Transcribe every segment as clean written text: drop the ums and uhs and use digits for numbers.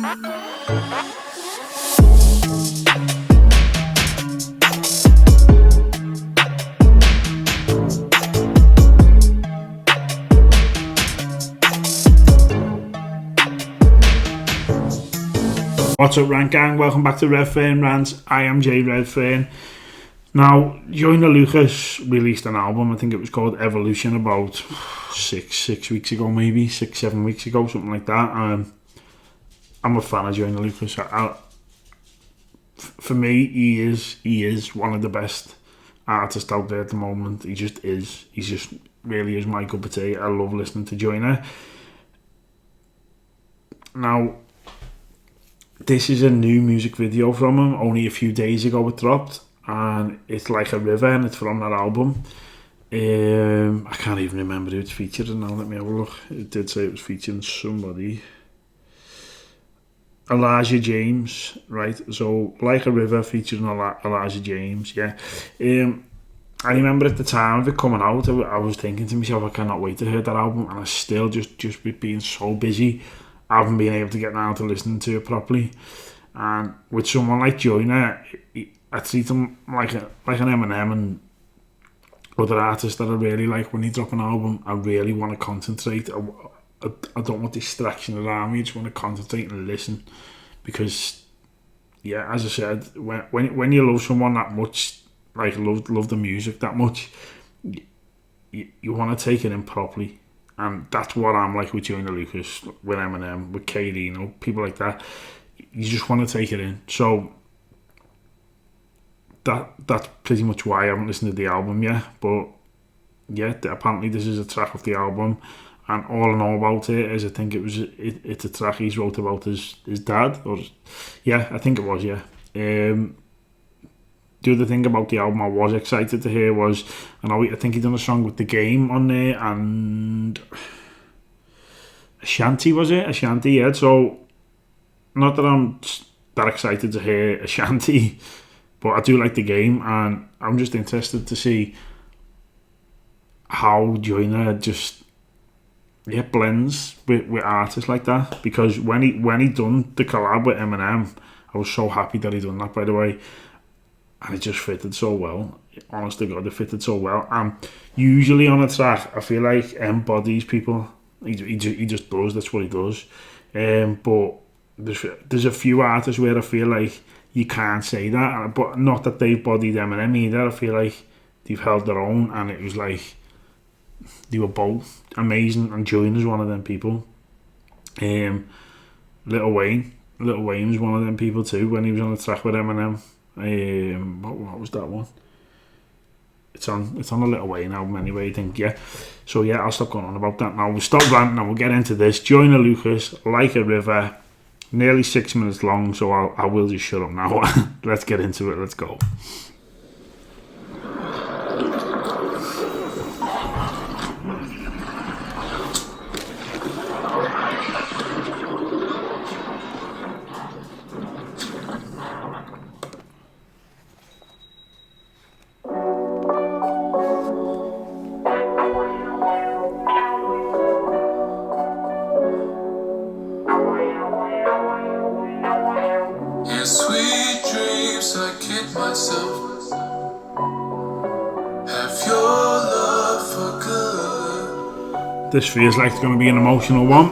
What's up, Rant Gang? Welcome back to Redfern Rants. I am Jay Redfern. Now, Joyner Lucas released an album, I think it was called Evolution, about six weeks ago, maybe 6-7 weeks ago, something like that. I'm a fan of Joyner Lucas. For me, he is one of the best artists out there at the moment. He just is. He just really is my cup of tea. I love listening to Joyner. Now, this is a new music video from him. Only a few days ago it dropped, and it's Like a River, and it's from that album. I can't even remember who it's featured now. Let me have a look. It did say it was featuring somebody. Elijah James, right? So Like a River featuring Elijah James, yeah. I remember at the time of it coming out, I was thinking to myself, I cannot wait to hear that album, and I still just with being so busy, I haven't been able to get around to listening to it properly. And with someone like Joyner, I treat him like an Eminem and other artists that I really like. When he drop an album, I really want to concentrate. I don't want distraction around me. I just want to concentrate and listen. Because, yeah, as I said, when you love someone that much, like love the music that much, you want to take it in properly. And that's what I'm like with Joyner Lucas, with Eminem, with KD, people like that. You just want to take it in. So that's pretty much why I haven't listened to the album yet. But yeah, apparently this is a track of the album, and all I know about it is I think it's a track he's wrote about his dad, or yeah, I think it was, yeah. The other thing about the album I was excited to hear was, I think he done a song with The Game on there, and Ashanti, was it? Ashanti, yeah. So, not that I'm that excited to hear Ashanti, but I do like The Game, and I'm just interested to see how Joyner just blends with artists like that. Because when he done the collab with Eminem, I was so happy that he done that, by the way. And it just fitted so well. Honest to God, it fitted so well. And usually on a track, I feel like embodies people. He just does. That's what he does. But there's a few artists where I feel like you can't say that. But not that they've bodied Eminem either. I feel like they've held their own, and it was like they were both amazing. And Joyner's one of them people. Lil Wayne was one of them people too when he was on the track with Eminem. What was that one? It's on a Lil Wayne album anyway, I think, yeah. So yeah, I'll stop going on about that now. We'll stop ranting and we'll get into this. Joyner Lucas, Like a River, nearly 6 minutes long, so I will just shut up now. Let's get into it, let's go. This feels like it's going to be an emotional one.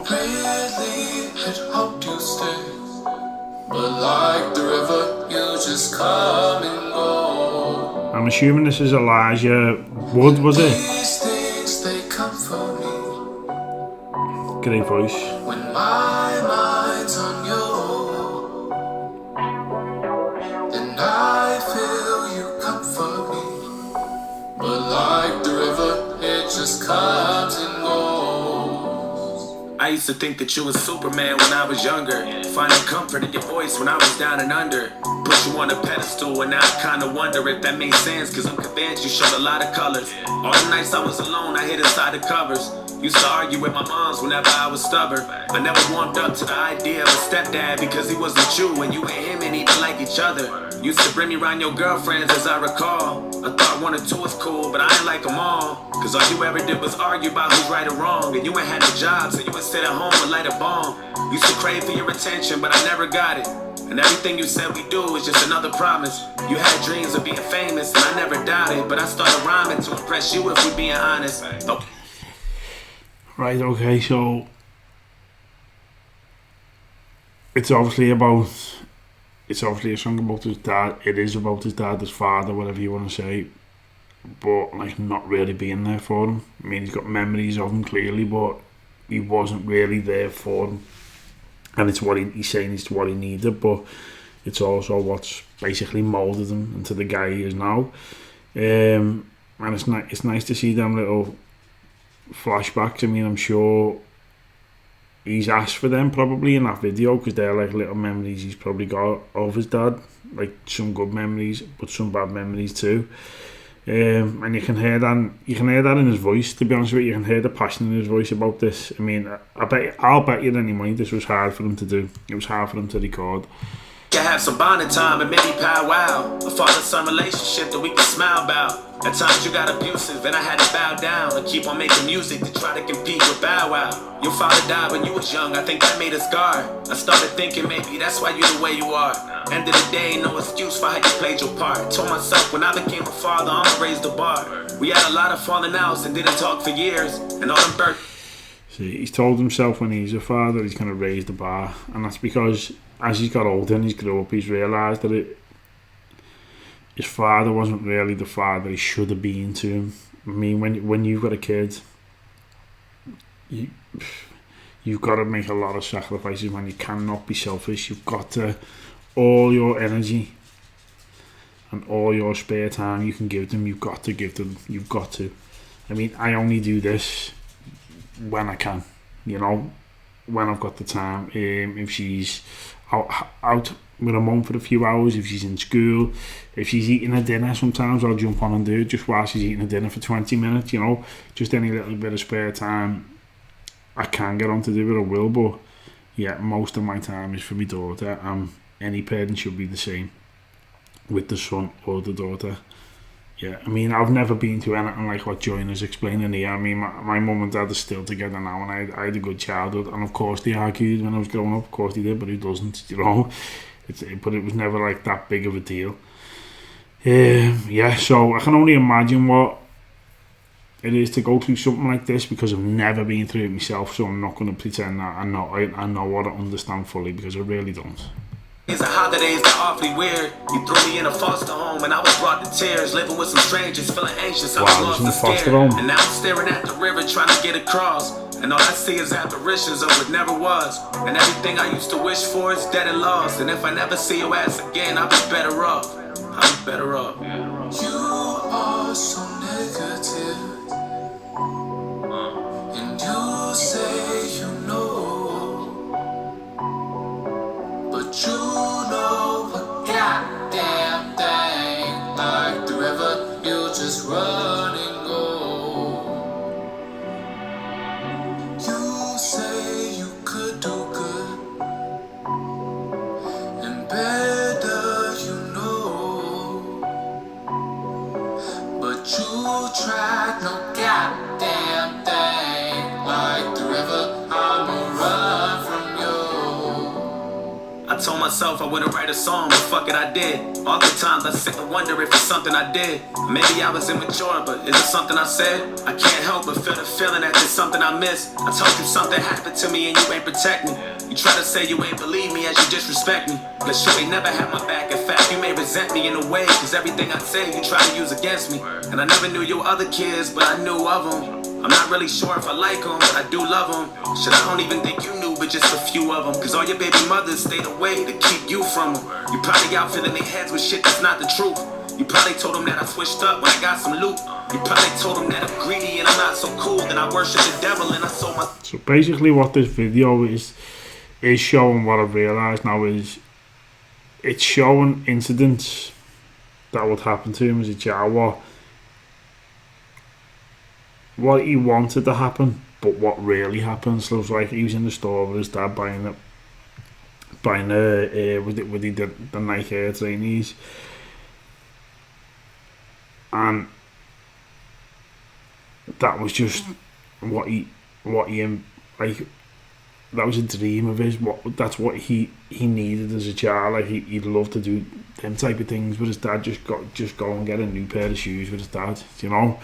I'm assuming this is Elijah Wood, was it? Great voice. When my mind's on you, then I feel you comfort me. But like the river, it just comes and goes. I used to think that you was Superman when I was younger, finding comfort in your voice when I was down and under. Put you on a pedestal, and now I kinda wonder if that makes sense, cause I'm convinced you showed a lot of colors. All the nights I was alone, I hid inside the covers. Used to argue with my moms whenever I was stubborn. I never warmed up to the idea of a stepdad because he wasn't you and you and him ain't even like each other. Used to bring me around your girlfriends as I recall. I thought one or two was cool, but I ain't like them all. Cause all you ever did was argue about who's right or wrong. And you ain't had no job, so you would sit at home and light a bomb. Used to crave for your attention, but I never got it. And everything you said we do is just another promise. You had dreams of being famous, and I never doubted. But I started rhyming to impress you if we being honest. Okay. Right, okay, so it's obviously a song about his dad. It is about his dad, his father, whatever you want to say, but like not really being there for him. I mean, he's got memories of him clearly, but he wasn't really there for him. And it's what he's saying it's what he needed, but it's also what's basically moulded him into the guy he is now. And it's nice to see them little flashbacks. I mean, I'm sure he's asked for them probably in that video because they're like little memories he's probably got of his dad, like some good memories but some bad memories too. And you can hear that in his voice. To be honest with you, you can hear the passion in his voice about this. I mean, I'll bet you any money this was hard for him to do. It was hard for him to record. You have some bonding time and maybe powwow. A father-son relationship that we can smile about. At times you got abusive and I had to bow down and keep on making music to try to compete with Bow Wow. Your father died when you was young, I think that made a scar. I started thinking maybe that's why you're the way you are. End of the day, no excuse for how you played your part. Told myself when I became a father, I'ma raise the bar. We had a lot of falling outs and didn't talk for years. And all them birth. See, he's told himself when he's a father he's going to raise the bar. And that's because as he's got older and he's grew up, he's realised that his father wasn't really the father he should have been to him. I mean, when you've got a kid, you've got to make a lot of sacrifices, man. You cannot be selfish. You've got to, all your energy and all your spare time you can give them, you've got to give them. You've got to. I mean, I only do this when I can, you know, when I've got the time. If she's out with her mum for a few hours, if she's in school, if she's eating her dinner, sometimes I'll jump on and do it just while she's eating her dinner for 20 minutes, you know, just any little bit of spare time I can get on to do it, I will, but yeah, most of my time is for my daughter, and any parent should be the same with the son or the daughter. Yeah, I mean, I've never been to anything like what Joyner's explaining here. I mean, my mum and dad are still together now, and I had a good childhood, and of course they argued when I was growing up, of course they did, but who doesn't, you know? But it was never like that big of a deal. Yeah, so I can only imagine what it is to go through something like this because I've never been through it myself, so I'm not going to pretend that I know what I understand fully, because I really don't. These are holidays that awfully weird. You threw me in a foster home and I was brought to tears, living with some strangers, feeling anxious. I was lost and scared. And now I'm staring at the river trying to get across. And all I see is apparitions of what never was. And everything I used to wish for is dead and lost. And if I never see your ass again, I'll be better off. I'll be better off. You are so negative. And you say you know, but you know a goddamn thing. Like the river, you just run and go. You say you could do good and better, you know, but you tried no goddamn thing. Like the river, I'ma run from you. I told myself I wouldn't write a song, but fuck it, I did. All the times I sit and wonder if it's something I did. Maybe I was immature, but is it something I said? I can't help but feel the feeling that there's something I missed. I told you something happened to me and you ain't protect me. You try to say you ain't believe me as you disrespect me, but you ain't never had my back. In fact, you may resent me in a way, cause everything I say you try to use against me. And I never knew your other kids, but I knew of them. I'm not really sure if I like them, but I do love them. Shit, I don't even think you knew, but just a few of them. Cause all your baby mothers stayed away to keep you from them. You probably out filling their heads with shit that's not the truth. You probably told them that I switched up when I got some loot. You probably told them that I'm greedy and I'm not so cool, then I worship the devil and I sold my... So basically what this video is showing, what I've realised now, is it's showing incidents that would happen to him as a child, what he wanted to happen, but what really happened. So it was like he was in the store with his dad buying with the Nike Air trainees, and that was just what he like. That was a dream of his. That's what he needed as a child. Like he'd love to do them type of things, but his dad just go and get a new pair of shoes with his dad, you know.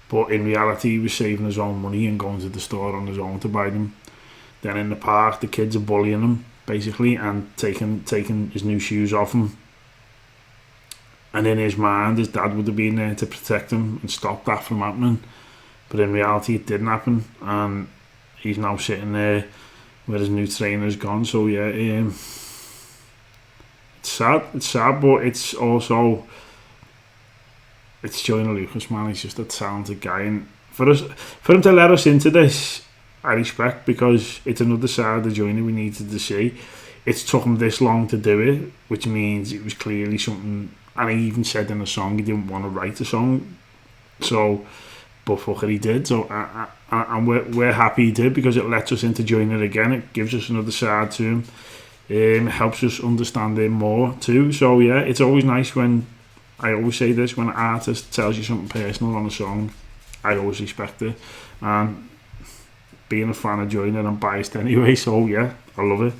But in reality, he was saving his own money and going to the store on his own to buy them. Then in the park, the kids are bullying him basically and taking his new shoes off him. And in his mind, his dad would have been there to protect him and stop that from happening. But in reality, it didn't happen, and he's now sitting there where his new trainer's gone. So yeah, it's sad, but it's also, it's Joyner Lucas, man. He's just a talented guy, and for him to let us into this, I respect, because it's another side of Joyner we needed to see. It's took him this long to do it, which means it was clearly something, and he even said in the song he didn't want to write a song, so but fuck it, he did. So and we're happy he did, because it lets us into Joyner again. It gives us another side to him. It helps us understand him more too. So yeah, it's always nice when, I always say this, when an artist tells you something personal on a song, I always respect it. And being a fan of Joyner, I'm biased anyway, so yeah, I love it.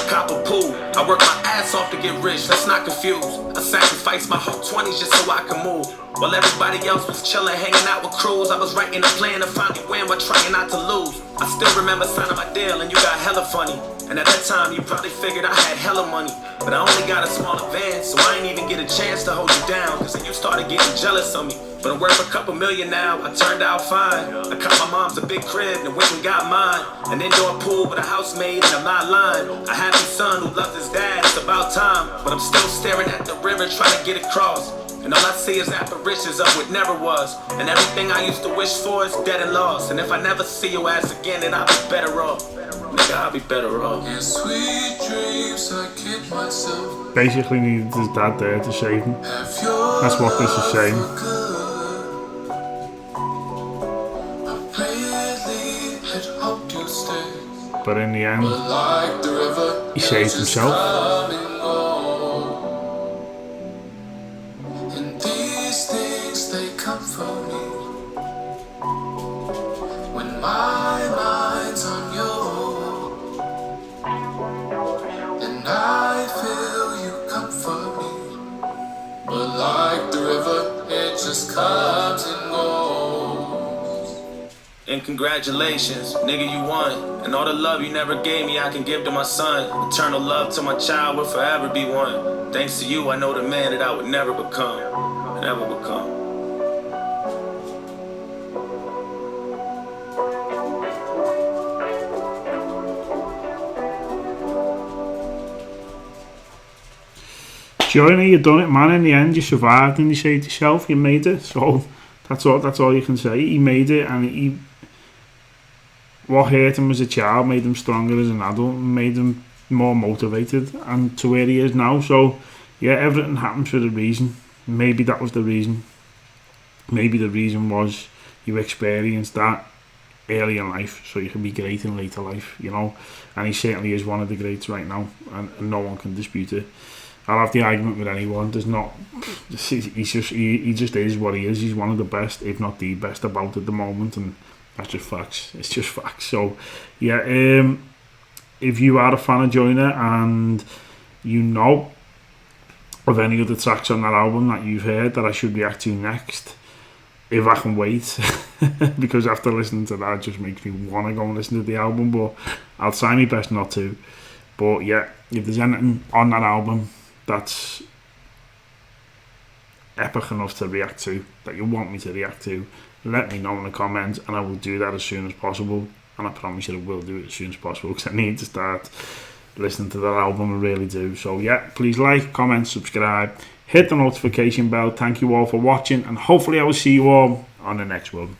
Cop a pool. I work my ass off to get rich, let's not confuse. I sacrificed my whole 20s just so I can move. While everybody else was chilling, hanging out with crews, I was writing a plan to finally win by trying not to lose. I still remember signing my deal and you got hella funny. And at that time you probably figured I had hella money, but I only got a small advance, so I ain't even get a chance to hold you down, cause then you started getting jealous of me. But I'm worth a couple million now, I turned out fine. I cut my mom's a big crib and went and got mine. An indoor pool with a housemaid and I'm not lying. A happy son who loved his dad, it's about time. But I'm still staring at the river trying to get across, and all I see is apparitions of what never was. And everything I used to wish for is dead and lost. And if I never see your ass again, then I'll be better off. Nigga, I'll be better off. In sweet dreams, I kid myself. Basically needed his dad there to save him. That's what this is saying. But in the end, he saved himself. And these things, they come from me. When my mind's on you, and I feel you come for me. But like the river, it just comes and goes. And congratulations, nigga, you won. And all the love you never gave me, I can give to my son. Eternal love to my child will forever be one. Thanks to you, I know the man that I would never become. Never become. Joyner, you done it, man. In the end, you survived, and you say to yourself, you made it. So that's all you can say. He made it, and what hurt him as a child made him stronger as an adult, and made him more motivated, and to where he is now. So yeah, everything happens for a reason. Maybe that was the reason. Maybe the reason was you experienced that early in life, so you can be great in later life, you know. And he certainly is one of the greats right now, and no one can dispute it. I'll have the argument with anyone. There's not. He just is what he is. He's one of the best, if not the best, about at the moment, and that's just facts. It's just facts. So yeah, if you are a fan of Joyner and you know of any other tracks on that album that you've heard that I should react to next, if I can wait, because after listening to that, it just makes me want to go and listen to the album, but I'll try my best not to. But yeah, if there's anything on that album that's epic enough to react to, that you want me to react to, let me know in the comments, and I will do that as soon as possible. And I promise you I will do it as soon as possible, because I need to start listening to that album, I really do. So yeah, please like, comment, subscribe, hit the notification bell. Thank you all for watching, and hopefully I will see you all on the next one.